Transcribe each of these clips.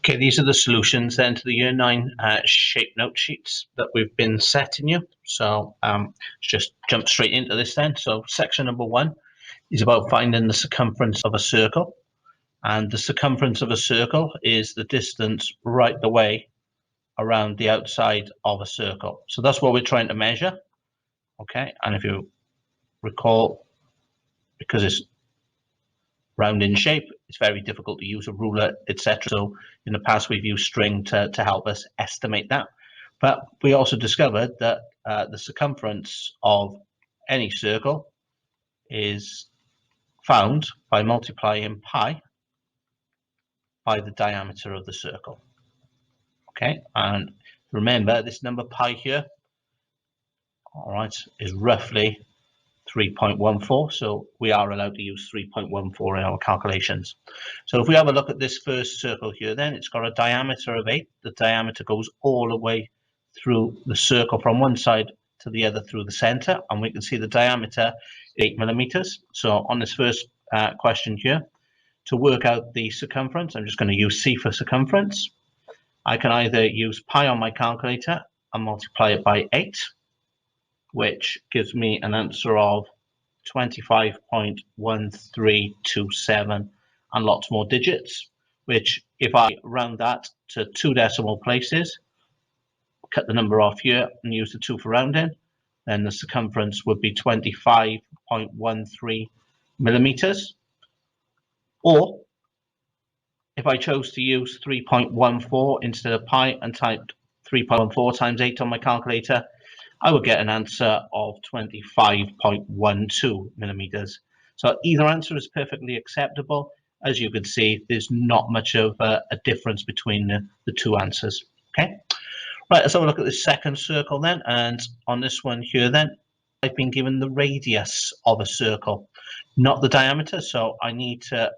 Okay, these are the solutions then to the Year 9 shape note sheets that we've been setting you. So let's just jump straight into this then. So section number 1 is about finding the circumference of a circle. And the circumference of a circle is the distance right the way around the outside of a circle. So that's what we're trying to measure. Okay, and if you recall, because it's round in shape, it's very difficult to use a ruler, etc. So in the past we've used string to help us estimate that. But we also discovered that the circumference of any circle is found by multiplying pi by the diameter of the circle. Okay, and remember this number pi here, all right, is roughly 3.14, so we are allowed to use 3.14 in our calculations. So if we have a look at this first circle here, then it's got a diameter of 8. The diameter goes all the way through the circle from one side to the other through the center, and we can see the diameter 8 millimeters. So on this first question here, to work out the circumference, I'm just going to use C for circumference. I can either use pi on my calculator and multiply it by 8, which gives me an answer of 25.1327 and lots more digits, which if I round that to 2 decimal places, cut the number off here and use the 2 for rounding, then the circumference would be 25.13 millimeters. Or if I chose to use 3.14 instead of pi and typed 3.14 times 8 on my calculator, I would get an answer of 25.12 millimeters. So either answer is perfectly acceptable. As you can see, there's not much of a difference between the two answers. Okay, right, let's have a look at the second circle then. And on this one here then, I've been given the radius of a circle, not the diameter. So I need to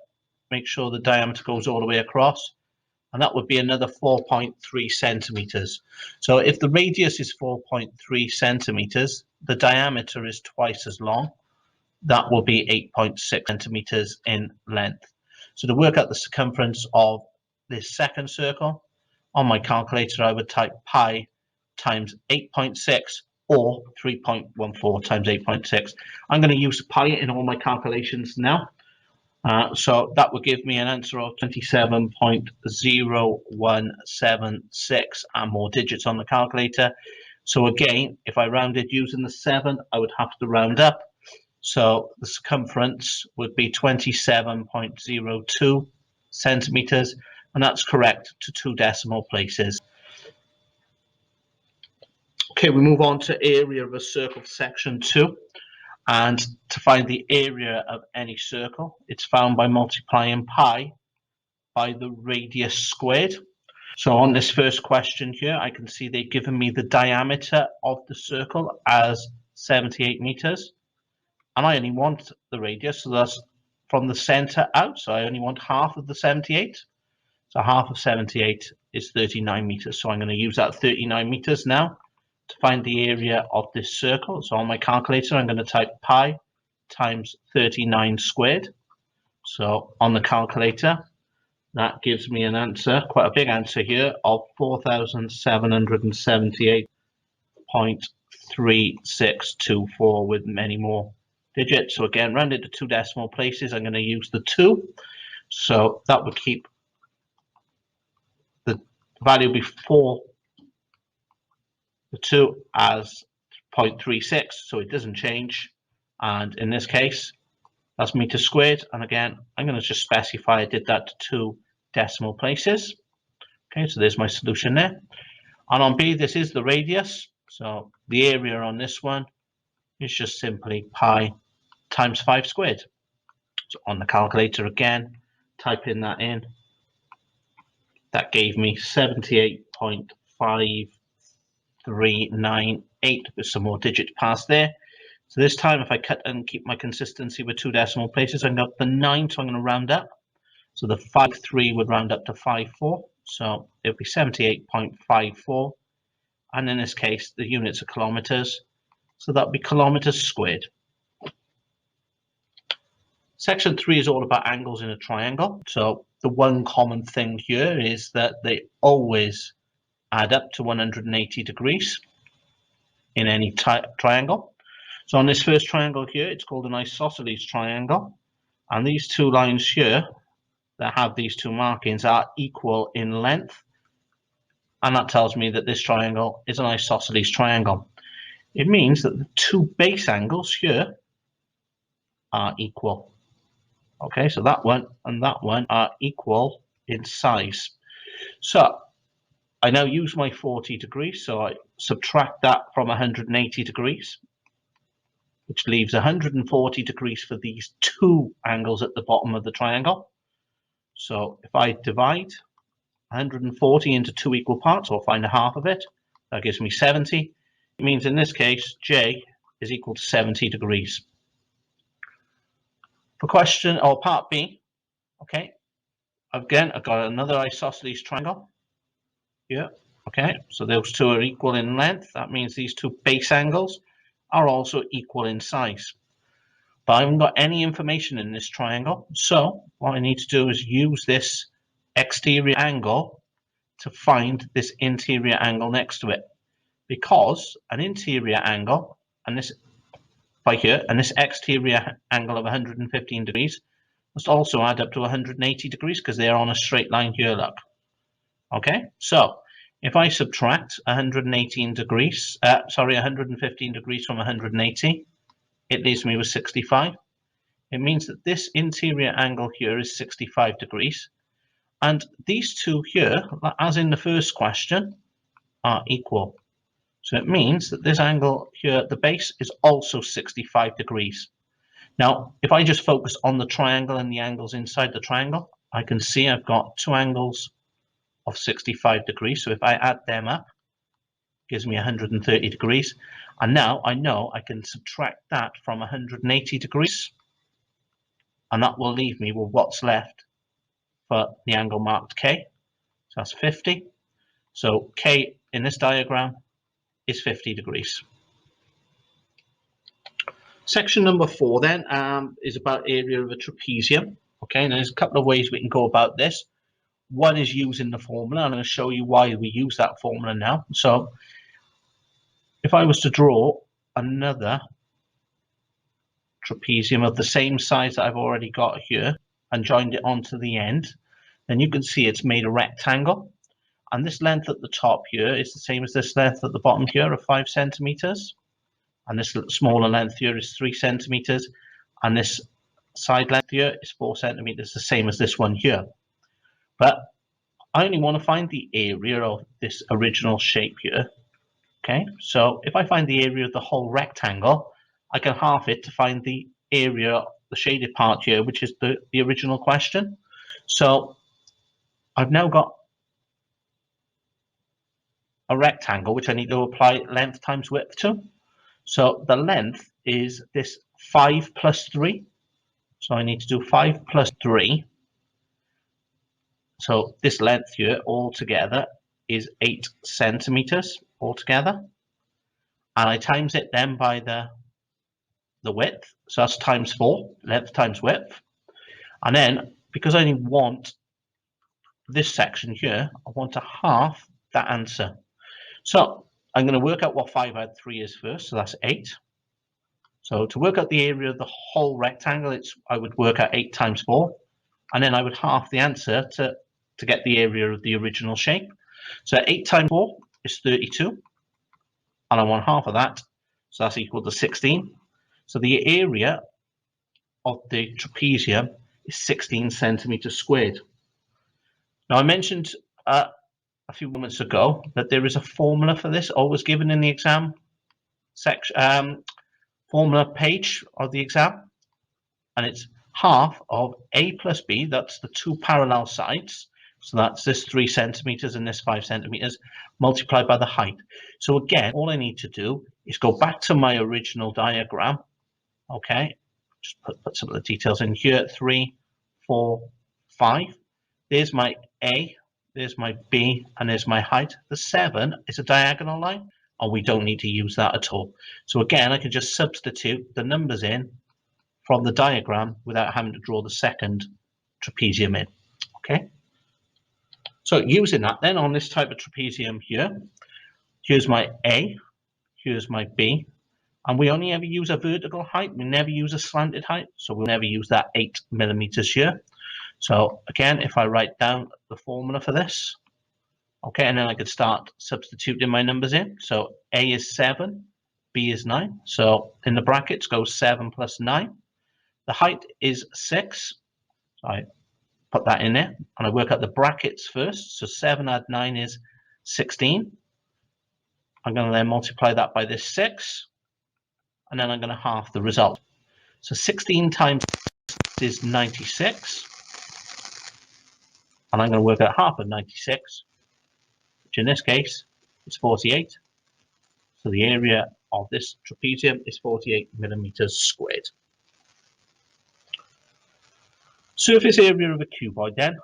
make sure the diameter goes all the way across, and that would be another 4.3 centimeters. So if the radius is 4.3 centimeters, the diameter is twice as long. That will be 8.6 centimeters in length. So to work out the circumference of this second circle, on my calculator, I would type pi times 8.6 or 3.14 times 8.6. I'm going to use pi in all my calculations now. So that would give me an answer of 27.0176 and more digits on the calculator. So again, if I rounded using the 7, I would have to round up. So the circumference would be 27.02 centimeters, and that's correct to 2 decimal places. Okay, we move on to area of a circle, section 2. And to find the area of any circle, it's found by multiplying pi by the radius squared. So on this first question here, I can see they've given me the diameter of the circle as 78 meters. And I only want the radius, so that's from the center out. So I only want half of the 78. So half of 78 is 39 meters. So I'm going to use that 39 meters now to find the area of this circle. So on my calculator, I'm going to type pi times 39 squared. So on the calculator, that gives me an answer, quite a big answer here, of 4,778.3624 with many more digits. So again, rounded to 2 decimal places, I'm going to use the 2. So that would keep the value before the 2 as 0.36, so it doesn't change. And in this case, that's meters squared. And again, I'm going to just specify I did that to 2 decimal places. Okay, so there's my solution there. And on B, this is the radius. So the area on this one is just simply pi times 5 squared. So on the calculator again, type in that in. That gave me 78.5398 with some more digits past there. So this time, if I cut and keep my consistency with 2 decimal places, I'm up the 9, so I'm going to round up. So the 5.3 would round up to 5.4, so it would be 78.54. And in this case, the units are kilometers, so that would be kilometers squared. Section 3 is all about angles in a triangle. So the one common thing here is that they always add up to 180 degrees in any triangle. So on this first triangle here, it's called an isosceles triangle. And these two lines here that have these two markings are equal in length. And that tells me that this triangle is an isosceles triangle. It means that the two base angles here are equal. Okay, so that one and that one are equal in size. So I now use my 40 degrees, so I subtract that from 180 degrees, which leaves 140 degrees for these two angles at the bottom of the triangle. So if I divide 140 into two equal parts, or find a half of it, that gives me 70. It means in this case, J is equal to 70 degrees. For question, or part B, okay, again, I've got another isosceles triangle here. Okay, so those two are equal in length. That means these two base angles are also equal in size. But I haven't got any information in this triangle. So what I need to do is use this exterior angle to find this interior angle next to it. Because an interior angle, and this by here, and this exterior angle of 115 degrees must also add up to 180 degrees because they're on a straight line here, look. Okay, so if I subtract 115 degrees from 180, it leaves me with 65. It means that this interior angle here is 65 degrees. And these two here, as in the first question, are equal. So it means that this angle here at the base is also 65 degrees. Now, if I just focus on the triangle and the angles inside the triangle, I can see I've got two angles of 65 degrees. So if I add them up, it gives me 130 degrees. And now I know I can subtract that from 180 degrees. And that will leave me with what's left for the angle marked K. So that's 50. So K in this diagram is 50 degrees. Section number 4 then is about area of a trapezium. Okay, and there's a couple of ways we can go about this. One is using the formula. I'm going to show you why we use that formula now. So if I was to draw another trapezium of the same size that I've already got here and joined it onto the end, then you can see it's made a rectangle. And this length at the top here is the same as this length at the bottom here of 5 centimeters. And this smaller length here is 3 centimeters. And this side length here is 4 centimeters, the same as this one here. But I only want to find the area of this original shape here. Okay, so if I find the area of the whole rectangle, I can half it to find the area, the shaded part here, which is the original question. So I've now got a rectangle which I need to apply length times width to. So the length is this 5 plus 3. So I need to do 5 plus 3. So this length here altogether is 8 centimeters altogether. And I times it then by the width. So that's times 4, length times width. And then because I only want this section here, I want to half that answer. So I'm going to work out what 5 add 3 is first. So that's 8. So to work out the area of the whole rectangle, I would work out 8 times 4. And then I would half the answer to get the area of the original shape. So 8 times 4 is 32. And I want half of that. So that's equal to 16. So the area of the trapezium is 16 centimeters squared. Now I mentioned a few moments ago that there is a formula for this, always given in the exam section, formula page of the exam, and it's half of A plus B, that's the two parallel sides, so that's this 3 centimeters and this 5 centimeters, multiplied by the height. So again, all I need to do is go back to my original diagram. Okay, just put some of the details in here. 3, 4, 5. There's my A, there's my B, and there's my height. The 7 is a diagonal line, and we don't need to use that at all. So again, I can just substitute the numbers in from the diagram without having to draw the second trapezium in. Okay, so using that then on this type of trapezium here, here's my A, here's my B, and we only ever use a vertical height, we never use a slanted height, so we'll never use that 8 millimeters here. So again, if I write down the formula for this, okay, and then I could start substituting my numbers in. So A is 7, B is 9. So in the brackets goes 7 plus 9. The height is 6. So I put that in there, and I work out the brackets first. So 7 add 9 is 16. I'm going to then multiply that by this 6, and then I'm going to half the result. So 16 times is 96, and I'm going to work out half of 96, which in this case is 48. So the area of this trapezium is 48 millimeters squared. Surface area of a cuboid then.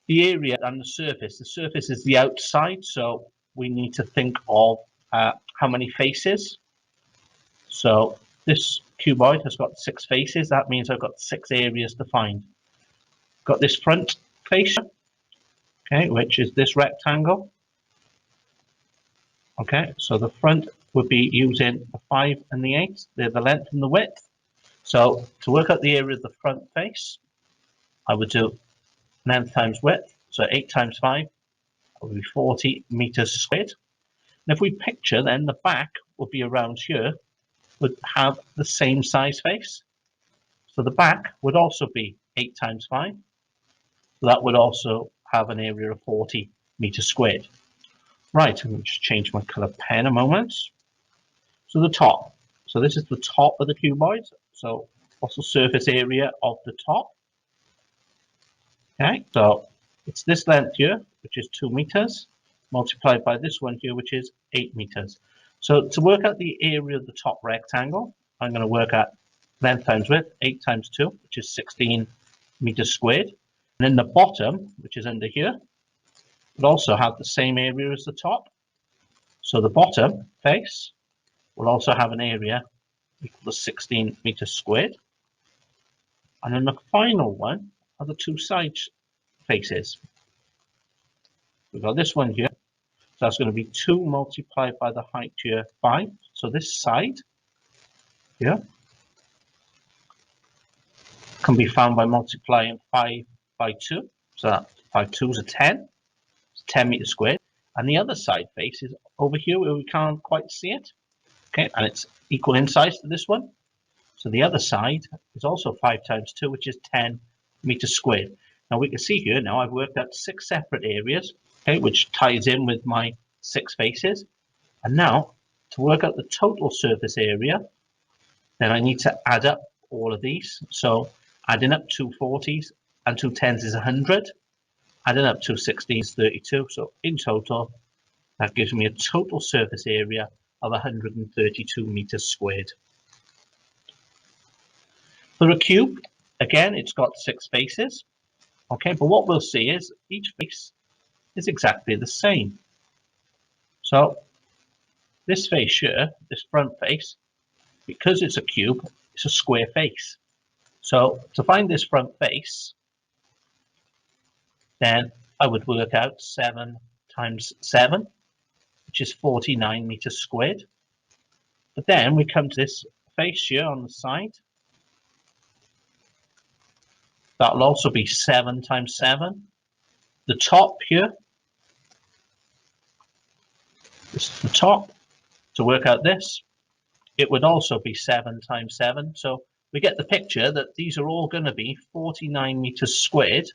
The area and the surface is the outside, so we need to think of how many faces. So this cuboid has got 6 faces. That means I've got 6 areas to find. Got this front face, okay, which is this rectangle. Okay, so the front would be using the 5 and the 8. They're the length and the width. So to work out the area of the front face, I would do length times width. So 8 times 5 would be 40 meters squared. And if we picture, then the back would be around here, would have the same size face. So the back would also be 8 times 5. So that would also have an area of 40 meters squared. Right, I'm going to just change my color pen a moment. So the top. So this is the top of the cuboid. So what's the surface area of the top? Okay, so it's this length here, which is 2 meters, multiplied by this one here, which is 8 meters. So to work out the area of the top rectangle, I'm going to work out length times width, 8 times 2, which is 16 meters squared. And then the bottom, which is under here, would also have the same area as the top. So the bottom face will also have an area equal to 16 meters squared. And then the final one are the 2 side faces. We've got this one here. So that's going to be 2 multiplied by the height here, 5. So this side here can be found by multiplying 5 by 2. So that 5 2s are 10. It's 10 meters squared. And the other side face is over here where we can't quite see it. Okay, and it's equal in size to this one. So the other side is also 5 times 2, which is 10 meters squared. Now we can see here, now I've worked out 6 separate areas, okay, which ties in with my 6 faces. And now to work out the total surface area, then I need to add up all of these. So adding up 2 40s and 2 10s is 100. Adding up 2 16s is 32. So in total, that gives me a total surface area of 132 meters squared. For a cube, again, it's got 6 faces. Okay, but what we'll see is each face is exactly the same. So this face here, this front face, because it's a cube, it's a square face. So to find this front face, then I would work out 7 times 7, which is 49 meters squared. But then we come to this face here on the side. That'll also be 7 times 7. The top here, this is the top. To work out this, it would also be 7 times 7. So we get the picture that these are all going to be 49 meters squared.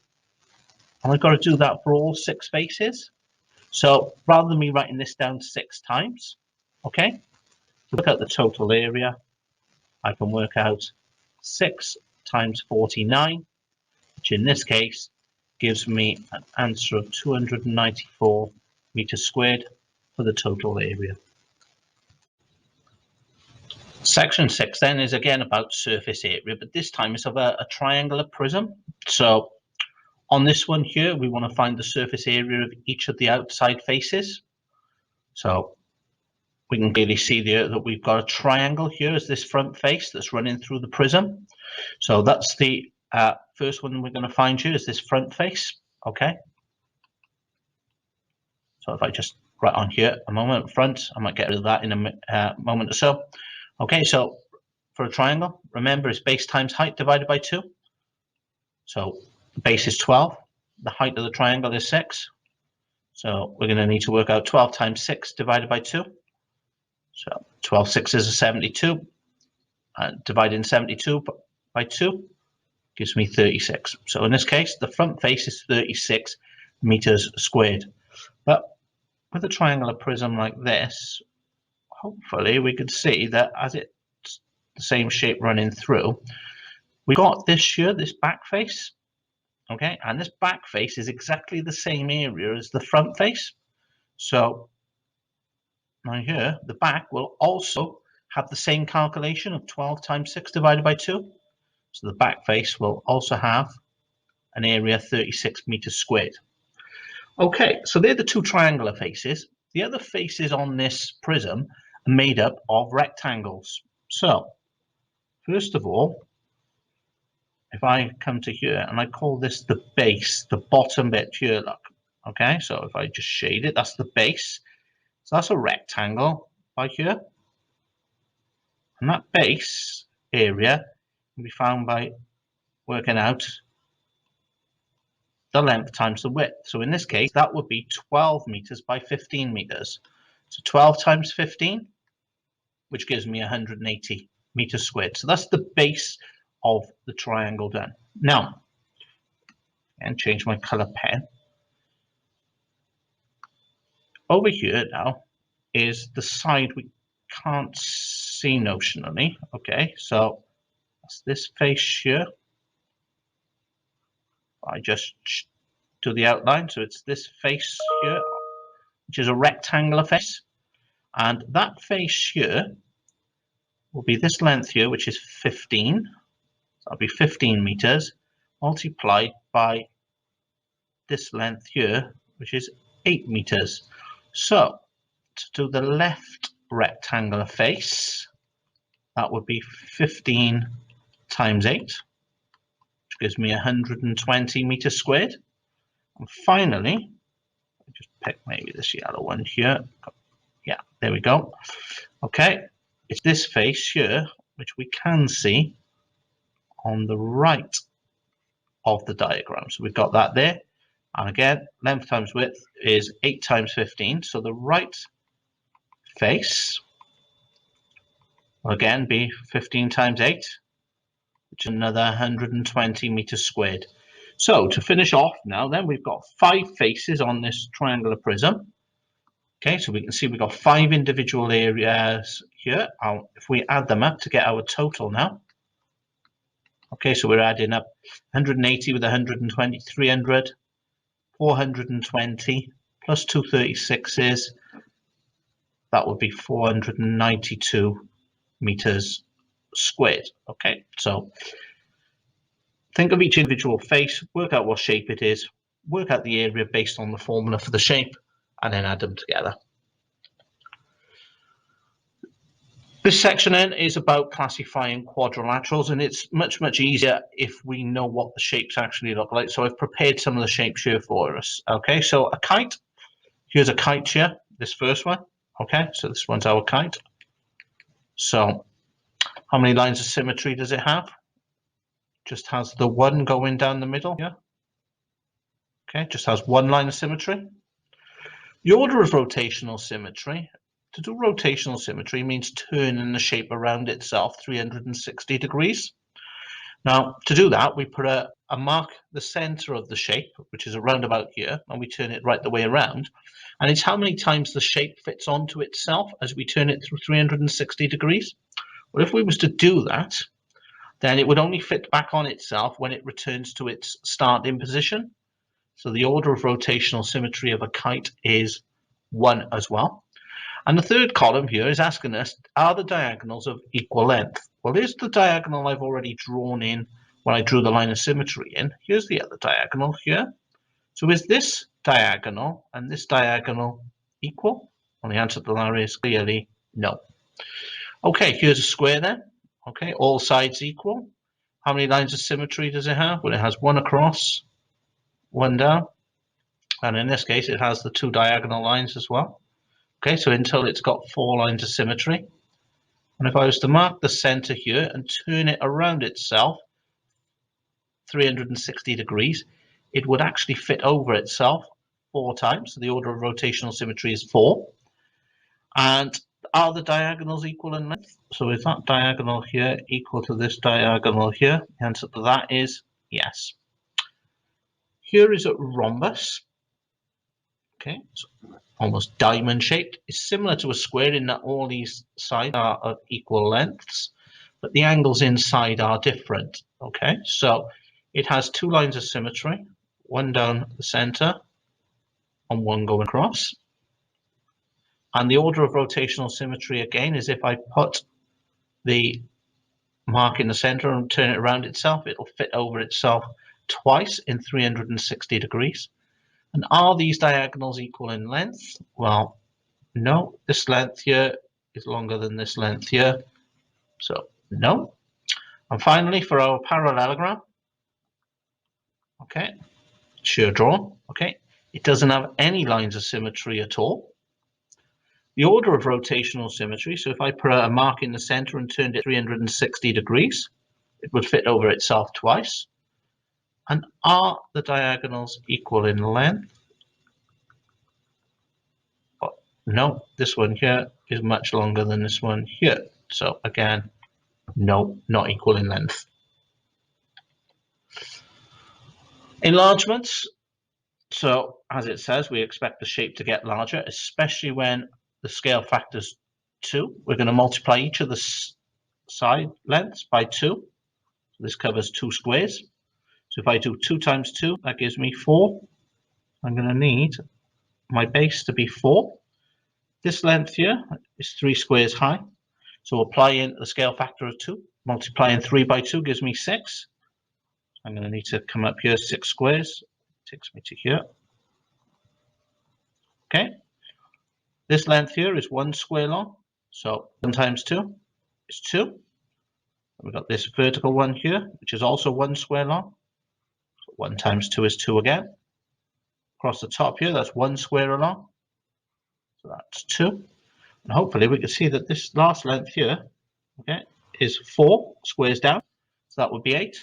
And I've got to do that for all 6 faces. So rather than me writing this down 6 times, okay, to work out the total area, I can work out 6 times 49, which in this case gives me an answer of 294 meters squared for the total area. Section 6 then is again about surface area, but this time it's of a triangular prism. So on this one here, we want to find the surface area of each of the outside faces. So we can clearly see there that we've got a triangle here as this front face that's running through the prism. So that's the first one we're going to find here, is this front face. Okay. So if I just write on here a moment front, I might get rid of that in a moment or so. Okay, so for a triangle, remember it's base times height divided by 2. So the base is 12. The height of the triangle is 6. So we're going to need to work out 12 times 6 divided by 2. So 12 sixes is 72. Dividing 72 by 2 gives me 36. So in this case, the front face is 36 meters squared. But with a triangular prism like this, hopefully we could see that as it's the same shape running through, we got this here, this back face. Okay, and this back face is exactly the same area as the front face. So now here, the back will also have the same calculation of 12 times 6 divided by 2. So the back face will also have an area 36 meters squared. Okay, so they're the two triangular faces. The other faces on this prism are made up of rectangles. So first of all, if I come to here and I call this the base, the bottom bit here, look. Okay, so if I just shade it, that's the base. So that's a rectangle by here. And that base area can be found by working out the length times the width. So in this case, that would be 12 meters by 15 meters. So 12 times 15, which gives me 180 meters squared. So that's the base of the triangle done. Now, and change my color pen. Over here now is the side we can't see notionally. Okay, so that's this face here. I just do the outline, so it's this face here, which is a rectangular face, and that face here will be this length here, which is 15. So that'll be 15 meters multiplied by this length here, which is 8 meters. So to do the left rectangular face, that would be 15 times 8, which gives me 120 meters squared. And finally, just pick maybe this yellow one here. Yeah, there we go. Okay, it's this face here, which we can see on the right of the diagram. So we've got that there. And again, length times width is 8 times 15. So the right face will again be 15 times 8, which is another 120 meters squared. So to finish off now, then we've got 5 faces on this triangular prism. Okay, so we can see we've got 5 individual areas here. If we add them up to get our total now. Okay, so we're adding up 180 with 120, 300, 420 plus 236s. That would be 492 meters squared. Okay, so think of each individual face, work out what shape it is, work out the area based on the formula for the shape, and then add them together. This section then is about classifying quadrilaterals, and it's much easier if we know what the shapes actually look like. So I've prepared some of the shapes here for us. Okay, so a kite. Here's a kite here, this first one. Okay, so this one's our kite. So how many lines of symmetry does it have? Just has the one going down the middle here. Okay, just has one line of symmetry. The order of rotational symmetry. To do rotational symmetry means turning the shape around itself 360 degrees. Now, to do that, we put a mark the center of the shape, which is around about here, and we turn it right the way around. And it's how many times the shape fits onto itself as we turn it through 360 degrees. Well, if we was to do that, then it would only fit back on itself when it returns to its starting position. So the order of rotational symmetry of a kite is 1 as well. And the third column here is asking us, are the diagonals of equal length? Well, here's the diagonal I've already drawn in when I drew the line of symmetry in. Here's the other diagonal here. So is this diagonal and this diagonal equal? Well, the answer to that is clearly No. Okay, here's a square then. Okay, all sides equal. How many lines of symmetry does it have? Well, it has one across, one down, and in this case, it has the two diagonal lines as well. Okay, so in total, it's got 4 lines of symmetry. And if I was to mark the center here and turn it around itself 360 degrees, it would actually fit over itself 4 times. So the order of rotational symmetry is 4. And are the diagonals equal in length? So is that diagonal here equal to this diagonal here? The answer to that is yes. Here is a rhombus. Okay, so almost diamond shaped. It's similar to a square in that all these sides are of equal lengths, but the angles inside are different. Okay, so it has 2 lines of symmetry, one down the center and one going across. And the order of rotational symmetry again is if I put the mark in the center and turn it around itself, it'll fit over itself twice in 360 degrees. And are these diagonals equal in length? Well, no, this length here is longer than this length here, so no. And finally, for our parallelogram, okay, shear drawn, okay, it doesn't have any lines of symmetry at all. The order of rotational symmetry, so if I put a mark in the center and turned it 360 degrees, it would fit over itself twice. And are the diagonals equal in length? Well, no, this one here is much longer than this one here. So again, no, not equal in length. Enlargements. So as it says, we expect the shape to get larger, especially when the scale factor is 2. We're going to multiply each of the side lengths by 2. So this covers 2 squares. So if I do 2 times 2, that gives me 4. I'm going to need my base to be 4. This length here is 3 squares high. So applying the scale factor of 2, multiplying 3 by 2 gives me 6. I'm going to need to come up here 6 squares. Takes me to here. Okay. This length here is 1 square long. So 1 times 2 is 2. We've got this vertical one here, which is also 1 square long. So 1 times 2 is 2 again. Across the top here, that's 1 square along. So that's 2. And hopefully we can see that this last length here, okay, is 4 squares down. So that would be 8.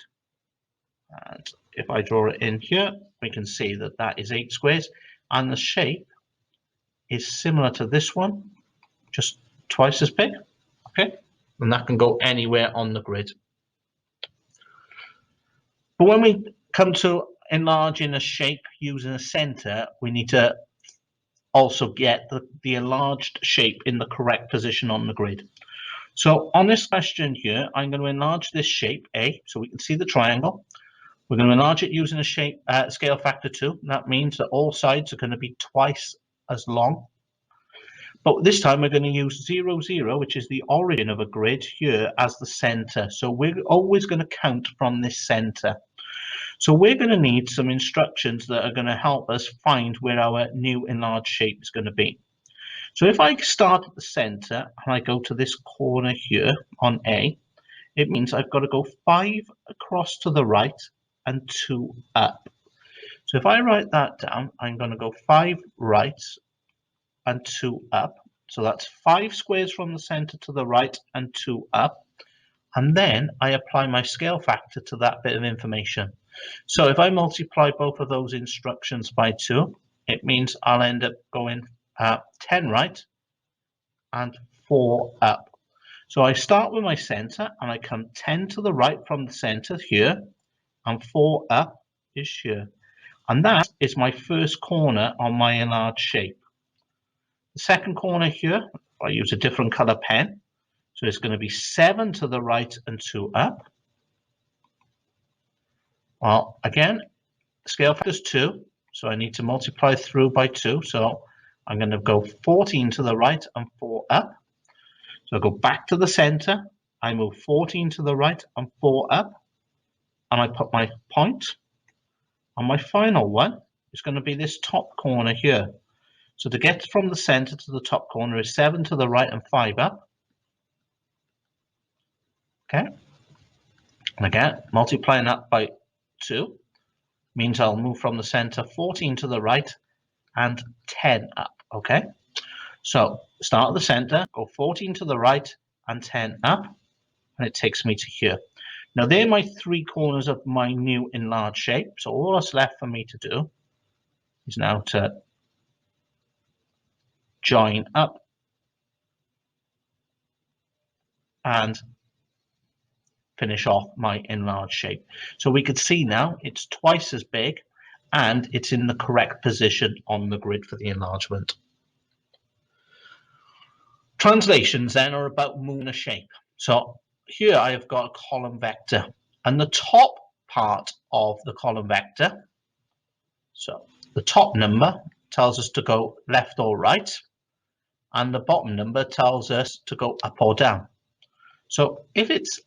And if I draw it in here, we can see that that is 8 squares. And the shape is similar to this one, just twice as big. Okay, and that can go anywhere on the grid. But when we come to enlarging a shape using a center, we need to also get the enlarged shape in the correct position on the grid. So on this question here, I'm going to enlarge this shape A, so we can see the triangle. We're going to enlarge it using a shape scale factor 2. That means that all sides are going to be twice as long. But this time we're going to use 0, 0, which is the origin of a grid here, as the center. So we're always going to count from this center. So we're going to need some instructions that are going to help us find where our new enlarged shape is going to be. So if I start at the center and I go to this corner here on A, it means I've got to go 5 across to the right and 2 up. So if I write that down, I'm going to go 5 right and 2 up. So that's 5 squares from the center to the right and 2 up. And then I apply my scale factor to that bit of information. So if I multiply both of those instructions by 2, it means I'll end up going 10 right and 4 up. So I start with my center and I come 10 to the right from the center here, and 4 up is here. And that is my first corner on my enlarged shape. The second corner here, I use a different color pen. So it's going to be 7 to the right and 2 up. Well, again, scale factor is 2, so I need to multiply through by 2. So I'm going to go 14 to the right and 4 up. So I go back to the center, I move 14 to the right and 4 up, and I put my point. And my final one is going to be this top corner here. So to get from the center to the top corner is 7 to the right and 5 up. Okay. And again, multiplying that by 2 means I'll move from the center 14 to the right and 10 up. Okay. So start at the center, go 14 to the right and 10 up, and it takes me to here. Now, they're my 3 corners of my new enlarged shape. So all that's left for me to do is now to join up and finish off my enlarged shape. So we could see now it's twice as big and it's in the correct position on the grid for the enlargement. Translations then are about moving a shape. So here I have got a column vector, and the top part of the column vector, so the top number tells us to go left or right, and the bottom number tells us to go up or down. So if it's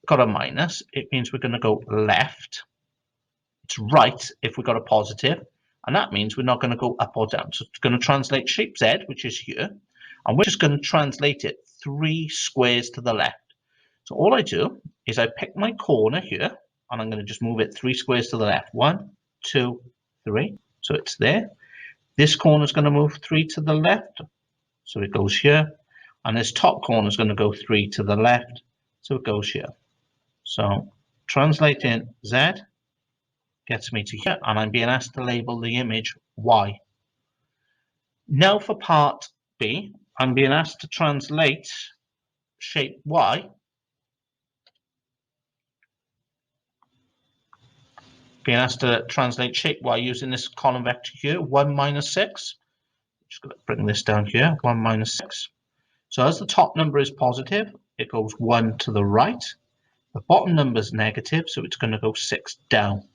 got a minus, it means we're going to go left. It's right if we've got a positive, and that means we're not going to go up or down. So it's going to translate shape Z, which is here, and we're just going to translate it 3 squares to the left. So all I do is I pick my corner here, and I'm going to just move it 3 squares to the left. 1, 2, 3. So it's there. This corner is going to move 3 to the left. So it goes here. And this top corner is going to go 3 to the left. So it goes here. So translating Z gets me to here, and I'm being asked to label the image Y. Now for part B, I'm being asked to translate shape Y using this column vector here, 1 minus 6. Just going to bring this down here, 1 minus 6. So as the top number is positive, it goes 1 to the right. The bottom number is negative, so it's going to go 6 down.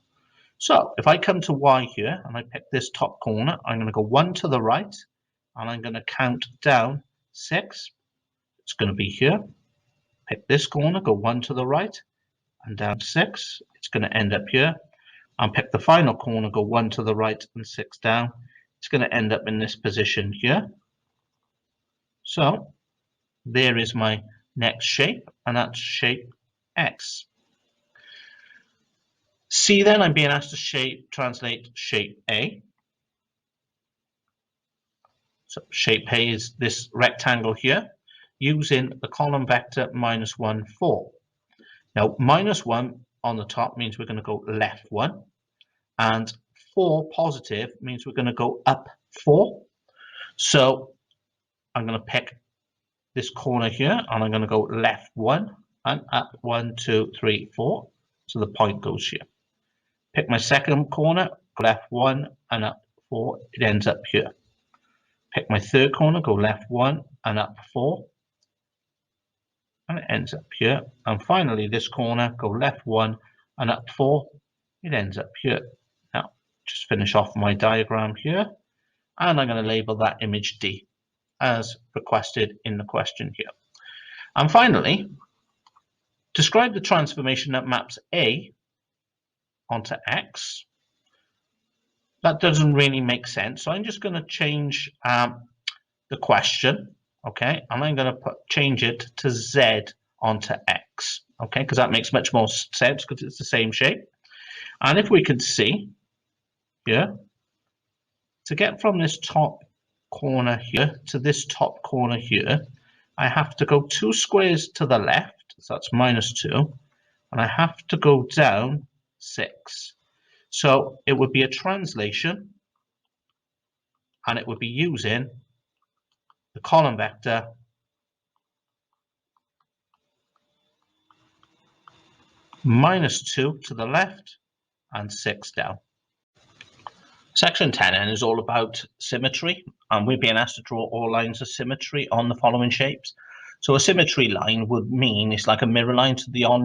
So if I come to Y here and I pick this top corner, I'm going to go 1 to the right, and I'm going to count down 6. It's going to be here. Pick this corner, go 1 to the right, and down 6. It's going to end up here. And pick the final corner, go 1 to the right and 6 down. It's going to end up in this position here. So there is my next shape, and that's shape X. C then, I'm being asked to translate shape A. So shape A is this rectangle here, using the column vector minus 1, 4. Now minus 1 on the top means we're going to go left 1, and 4 positive means we're going to go up 4. So I'm going to pick this corner here, and I'm going to go left 1 and up 1, 2, 3, 4. So the point goes here. Pick my second corner, go left 1 and up 4. It ends up here. Pick my third corner, go left 1 and up 4. And it ends up here. And finally, this corner, go left 1 and up 4. It ends up here. Now, just finish off my diagram here. And I'm going to label that image D, as requested in the question here. And finally, describe the transformation that maps A onto X. That doesn't really make sense, so I'm just going to change the question, okay, and I'm going to change it to Z onto X, okay, because that makes much more sense because it's the same shape. And if we could see here, to get from this top corner here to this top corner here, I have to go 2 squares to the left, so that's minus 2, and I have to go down 6. So it would be a translation, and it would be using the column vector minus 2 to the left and 6 down. Section 10 is all about symmetry, and we're being asked to draw all lines of symmetry on the following shapes. So a symmetry line would mean it's like a mirror line to the on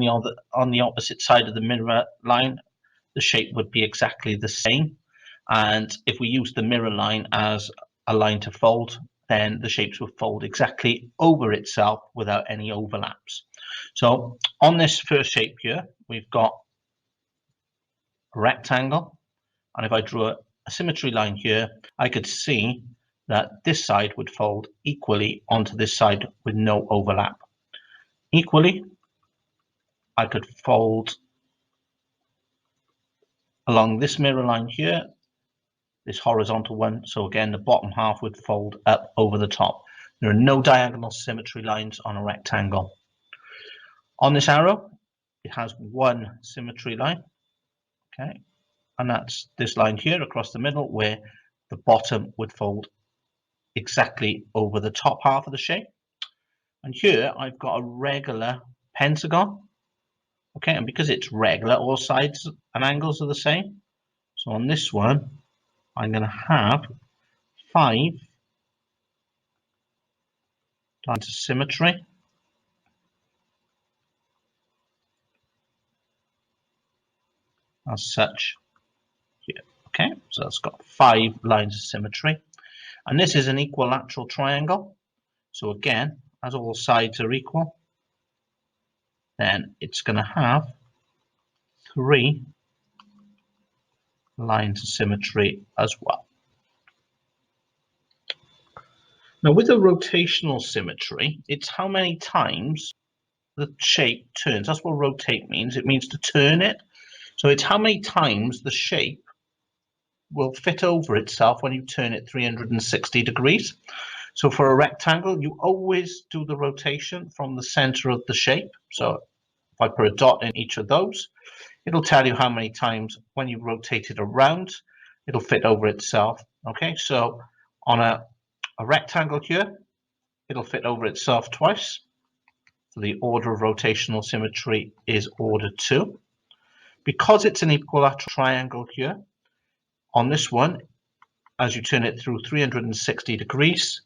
the opposite side of the mirror line. The shape would be exactly the same, and if we use the mirror line as a line to fold, then the shapes would fold exactly over itself without any overlaps. So on this first shape here, we've got a rectangle, and if I drew a symmetry line here, I could see that this side would fold equally onto this side with no overlap. Equally, I could fold along this mirror line here, this horizontal one. So again, the bottom half would fold up over the top. There are no diagonal symmetry lines on a rectangle. On this arrow, it has one symmetry line, okay, and that's this line here across the middle where the bottom would fold exactly over the top half of the shape. And here I've got a regular pentagon, okay, and because it's regular, all sides and angles are the same. So on this one, I'm going to have 5 lines of symmetry. As such here, okay, so it's got 5 lines of symmetry, and this is an equilateral triangle. So again, as all sides are equal, then it's going to have 3 lines of symmetry as well. Now with a rotational symmetry, it's how many times the shape turns. That's what rotate means. It means to turn it. So it's how many times the shape will fit over itself when you turn it 360 degrees. So for a rectangle, you always do the rotation from the center of the shape. So if I put a dot in each of those, it'll tell you how many times when you rotate it around, it'll fit over itself. Okay, so on a rectangle here, it'll fit over itself twice. So the order of rotational symmetry is order 2. Because it's an equilateral triangle here, on this one, as you turn it through 360 degrees,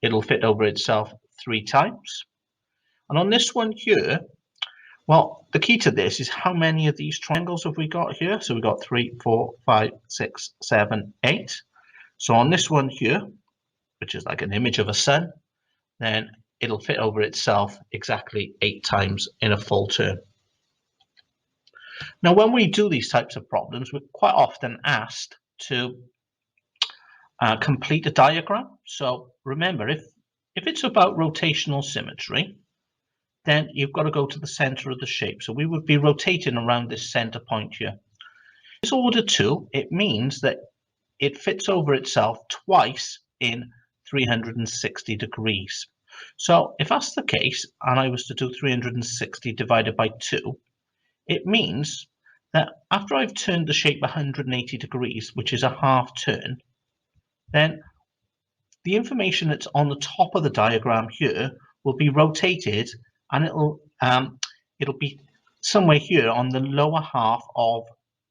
it'll fit over itself 3 times. And on this one here, well, the key to this is how many of these triangles have we got here? So we've got 3, 4, 5, 6, 7, 8. So on this one here, which is like an image of a sun, then it'll fit over itself exactly 8 times in a full turn. Now, when we do these types of problems, we're quite often asked to complete a diagram. So remember, if it's about rotational symmetry, then you've got to go to the center of the shape. So we would be rotating around this center point here. This order 2, it means that it fits over itself twice in 360 degrees. So if that's the case, and I was to do 360 divided by 2, it means that after I've turned the shape 180 degrees, which is a half turn, then the information that's on the top of the diagram here will be rotated, and it'll be somewhere here on the lower half of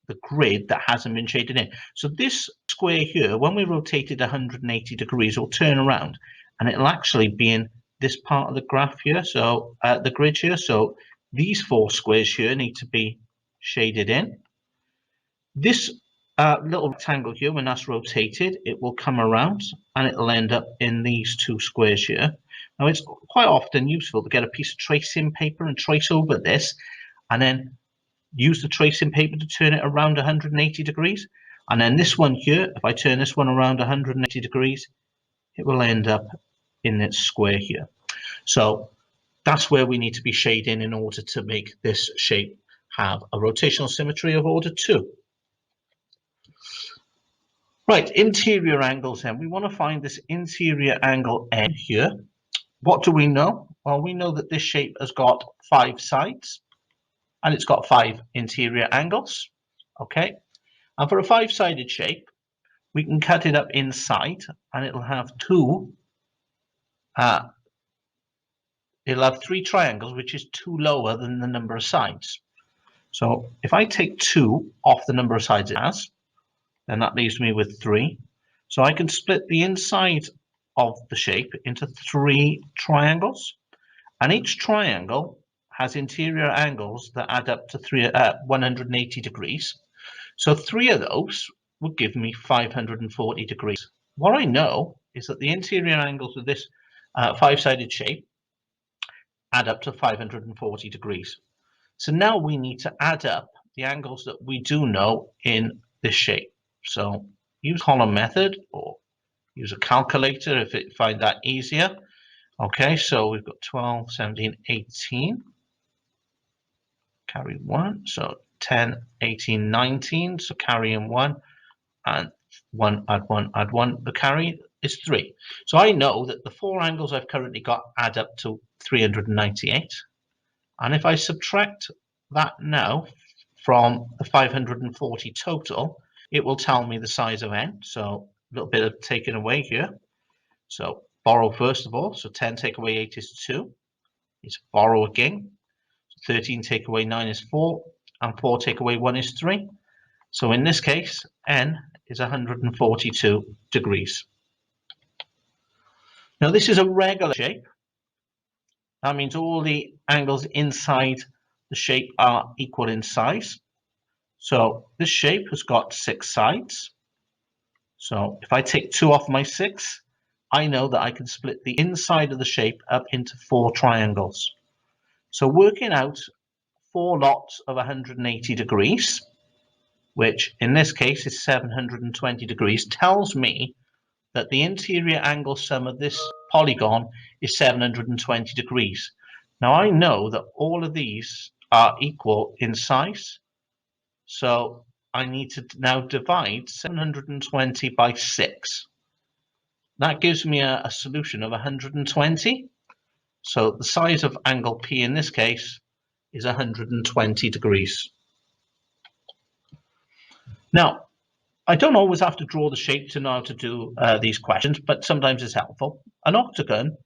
the grid that hasn't been shaded in. So this square here, when we rotate it 180 degrees, will turn around, and it'll actually be in this part of the graph here, so the grid here. So these 4 squares here need to be shaded in. This little rectangle here, when that's rotated, it will come around and it'll end up in these 2 squares here. Now, it's quite often useful to get a piece of tracing paper and trace over this, and then use the tracing paper to turn it around 180 degrees. And then this one here, if I turn this one around 180 degrees, it will end up in this square here. So that's where we need to be shading in order to make this shape have a rotational symmetry of order 2. Right, interior angles then. We want to find this interior angle N here. What do we know? Well, we know that this shape has got 5 sides and it's got 5 interior angles. Okay, and for a 5-sided shape, we can cut it up inside and it'll have 3 triangles, which is 2 lower than the number of sides. So if I take 2 off the number of sides it has, then that leaves me with 3. So I can split the inside of the shape into 3 triangles, and each triangle has interior angles that add up to 180 degrees. So 3 of those would give me 540 degrees. What I know is that the interior angles of this 5-sided shape add up to 540 degrees. So now we need to add up the angles that we do know in this shape. So use column method, or use a calculator if you find that easier. Okay, so we've got 12, 17, 18. Carry 1. So 10, 18, 19. So carry in 1. And 1, add 1, add 1. The carry is 3. So I know that the 4 angles I've currently got add up to 398. And if I subtract that now from the 540 total, it will tell me the size of n. So a little bit of taken away here. So borrow first of all. So 10 take away 8 is 2. It's borrow again. 13 take away 9 is 4. And 4 take away 1 is 3. So in this case, n is 142 degrees. Now this is a regular shape. That means all the angles inside the shape are equal in size. So this shape has got 6 sides. So if I take 2 off my 6, I know that I can split the inside of the shape up into 4 triangles. So working out 4 lots of 180 degrees, which in this case is 720 degrees, tells me that the interior angle sum of this polygon is 720 degrees. Now I know that all of these are equal in size, so I need to now divide 720 by 6. That gives me a solution of 120. So the size of angle P in this case is 120 degrees. Now, I don't always have to draw the shape to know how to do these questions, but sometimes it's helpful. An octagon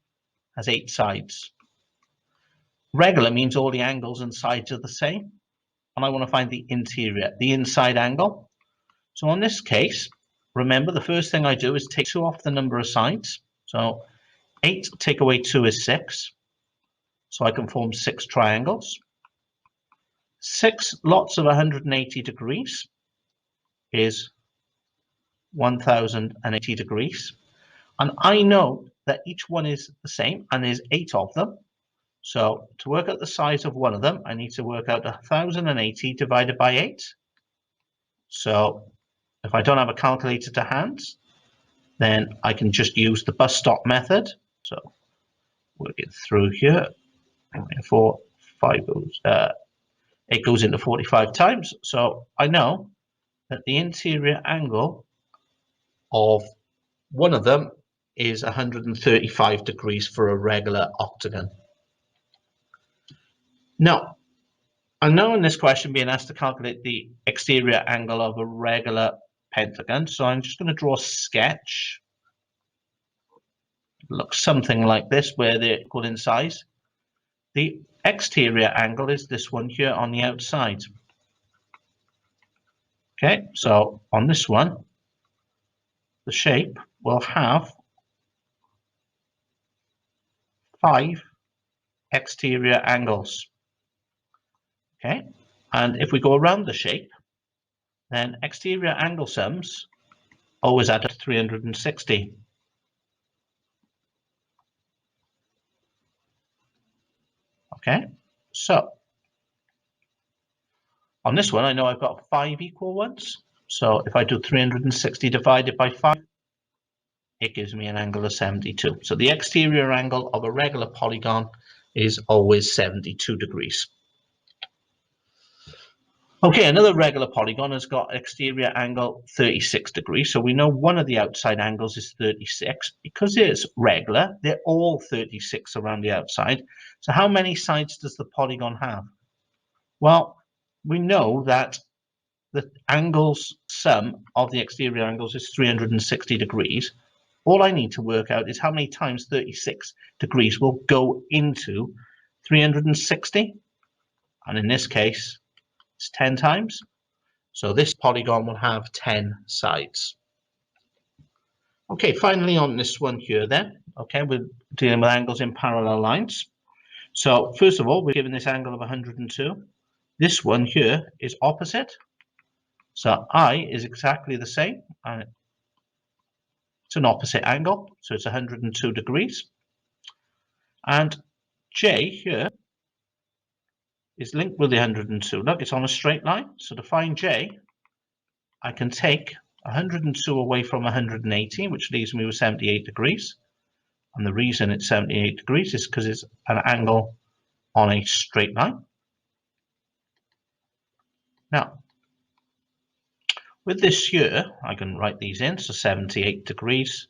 has 8 sides. Regular means all the angles and sides are the same. And I want to find the interior, the inside angle. So in this case, remember the first thing I do is take 2 off the number of sides. So 8 take away 2 is 6. So I can form 6 triangles. 6 lots of 180 degrees is 1080 degrees. And I know that each one is the same and there's 8 of them. So to work out the size of one of them, I need to work out 1080 divided by 8. So if I don't have a calculator to hand, then I can just use the bus stop method. So work it through here. 4, 5 goes, 8 goes into 45 times. So I know that the interior angle of one of them is 135 degrees for a regular octagon. Now, I know in this question being asked to calculate the exterior angle of a regular pentagon, so I'm just going to draw a sketch. It looks something like this, where they're equal in size. The exterior angle is this one here on the outside. Okay, so on this one, the shape will have 5 exterior angles. Okay, and if we go around the shape, then exterior angle sums always add up to 360. Okay, so on this one, I know I've got 5 equal ones. So if I do 360 divided by 5, it gives me an angle of 72. So the exterior angle of a regular polygon is always 72 degrees. Okay, another regular polygon has got exterior angle 36 degrees. So we know one of the outside angles is 36. Because it's regular, they're all 36 around the outside. So how many sides does the polygon have? Well, we know that the angles sum of the exterior angles is 360 degrees. All I need to work out is how many times 36 degrees will go into 360. And in this case, it's 10 times. So this polygon will have 10 sides. Okay, finally on this one here then, okay, we're dealing with angles in parallel lines. So first of all, we're given this angle of 102. This one here is opposite. So I is exactly the same, and it's an opposite angle, so it's 102 degrees. And J here is linked with the 102. Look, it's on a straight line. So to find J, I can take 102 away from 180, which leaves me with 78 degrees. And the reason it's 78 degrees is because it's an angle on a straight line. Now, with this here, I can write these in. So 78 degrees,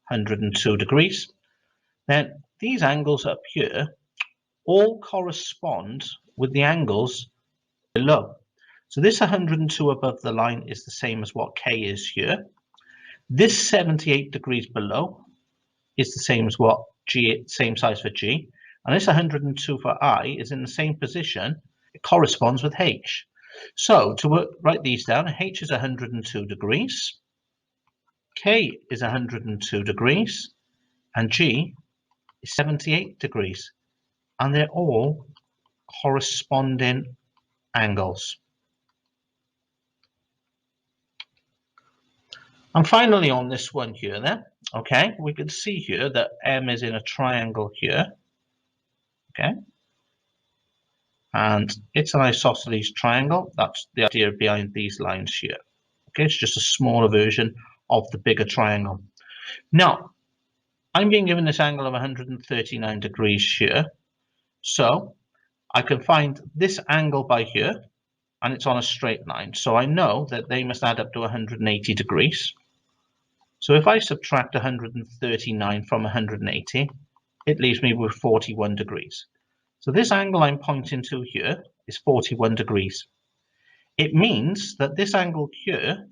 102 degrees. Then these angles up here all correspond with the angles below. So this 102 above the line is the same as what K is here. This 78 degrees below is the same as what G, same size for G. And this 102 for I is in the same position. It corresponds with H. So to write these down, H is 102 degrees, K is 102 degrees, and G is 78 degrees. And they're all corresponding angles. And finally on this one here then, okay, we can see here that M is in a triangle here, okay, and it's an isosceles triangle. That's the idea behind these lines here, okay. It's just a smaller version of the bigger triangle. Now, I'm being given this angle of 139 degrees here, so I can find this angle by here, and it's on a straight line, so I know that they must add up to 180 degrees. So if I subtract 139 from 180, it leaves me with 41 degrees. So this angle I'm pointing to here is 41 degrees. It means that this angle here,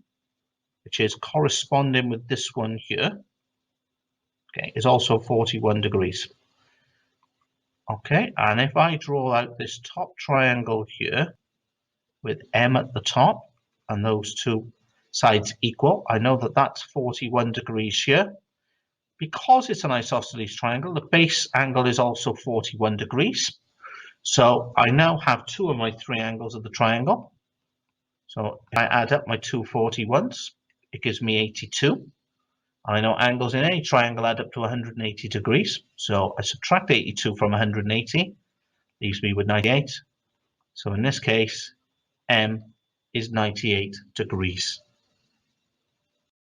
which is corresponding with this one here, okay, is also 41 degrees. Okay, and if I draw out this top triangle here with M at the top and those two sides equal, I know that that's 41 degrees here. Because it's an isosceles triangle, the base angle is also 41 degrees. So I now have two of my three angles of the triangle. So if I add up my two 41s, it gives me 82. And I know angles in any triangle add up to 180 degrees. So I subtract 82 from 180, leaves me with 98. So in this case, M is 98 degrees.